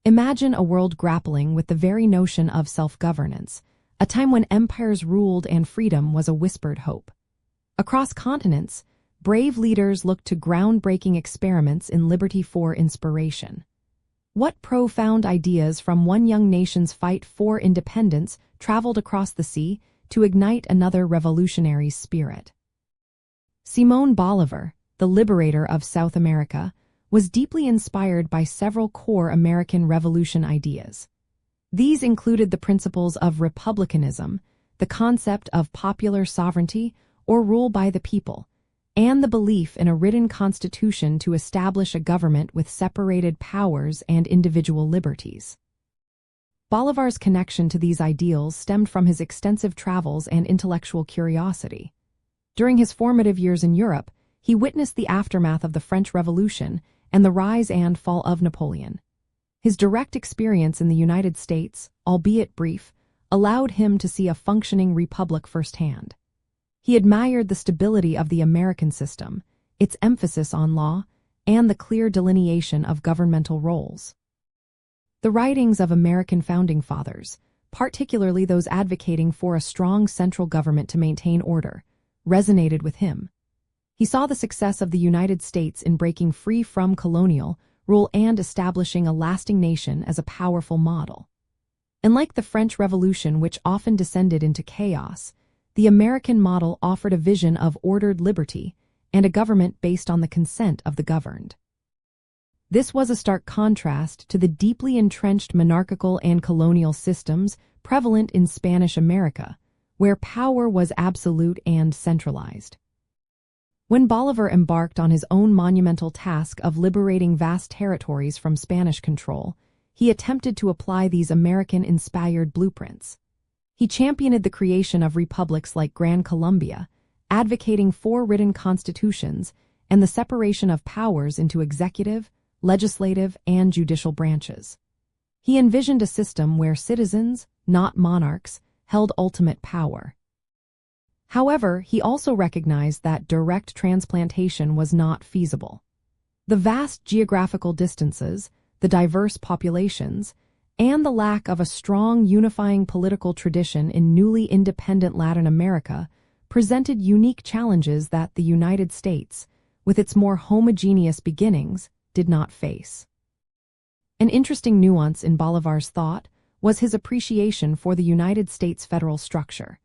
Imagine a world grappling with the very notion of self-governance, a time when empires ruled and freedom was a whispered hope. Across continents, brave leaders looked to groundbreaking experiments in liberty for inspiration. What profound ideas from one young nation's fight for independence traveled across the sea to ignite another revolutionary spirit? Simón Bolívar, the liberator of South America, was deeply inspired by several core American Revolution ideas. These included the principles of republicanism, the concept of popular sovereignty or rule by the people, and the belief in a written constitution to establish a government with separated powers and individual liberties. Bolívar's connection to these ideals stemmed from his extensive travels and intellectual curiosity. During his formative years in Europe, he witnessed the aftermath of the French Revolution and the rise and fall of Napoleon. His direct experience in the United States, albeit brief, allowed him to see a functioning republic firsthand. He admired the stability of the American system, its emphasis on law, and the clear delineation of governmental roles. The writings of American founding fathers, particularly those advocating for a strong central government to maintain order, resonated with him. He saw the success of the United States in breaking free from colonial rule and establishing a lasting nation as a powerful model. Unlike the French Revolution, which often descended into chaos, the American model offered a vision of ordered liberty and a government based on the consent of the governed. This was a stark contrast to the deeply entrenched monarchical and colonial systems prevalent in Spanish America, where power was absolute and centralized. When Bolívar embarked on his own monumental task of liberating vast territories from Spanish control, he attempted to apply these American-inspired blueprints. He championed the creation of republics like Gran Colombia, advocating for written constitutions and the separation of powers into executive, legislative, and judicial branches. He envisioned a system where citizens, not monarchs, held ultimate power. However, he also recognized that direct transplantation was not feasible. The vast geographical distances, the diverse populations, and the lack of a strong unifying political tradition in newly independent Latin America presented unique challenges that the United States, with its more homogeneous beginnings, did not face. An interesting nuance in Bolívar's thought was his appreciation for the United States federal structure,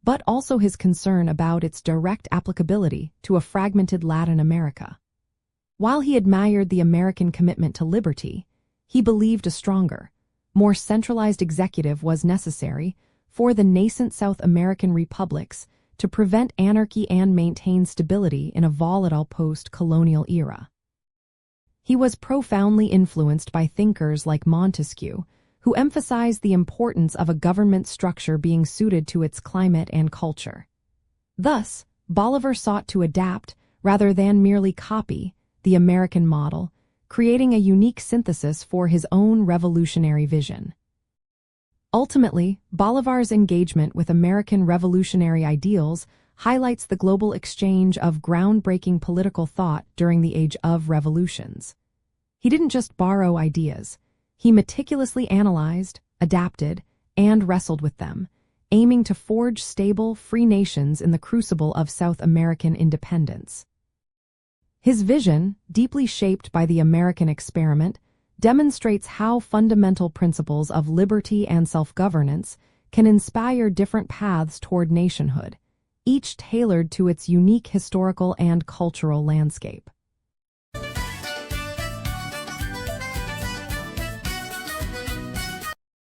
but also his concern about its direct applicability to a fragmented Latin America. While he admired the American commitment to liberty, he believed a stronger, more centralized executive was necessary for the nascent South American republics to prevent anarchy and maintain stability in a volatile post-colonial era. He was profoundly influenced by thinkers like Montesquieu, who emphasized the importance of a government structure being suited to its climate and culture. Thus, Bolívar sought to adapt, rather than merely copy, the American model, creating a unique synthesis for his own revolutionary vision. Ultimately, Bolívar's engagement with American revolutionary ideals highlights the global exchange of groundbreaking political thought during the age of revolutions. He didn't just borrow ideas. He meticulously analyzed, adapted, and wrestled with them, aiming to forge stable, free nations in the crucible of South American independence. His vision, deeply shaped by the American experiment, demonstrates how fundamental principles of liberty and self-governance can inspire different paths toward nationhood, each tailored to its unique historical and cultural landscape.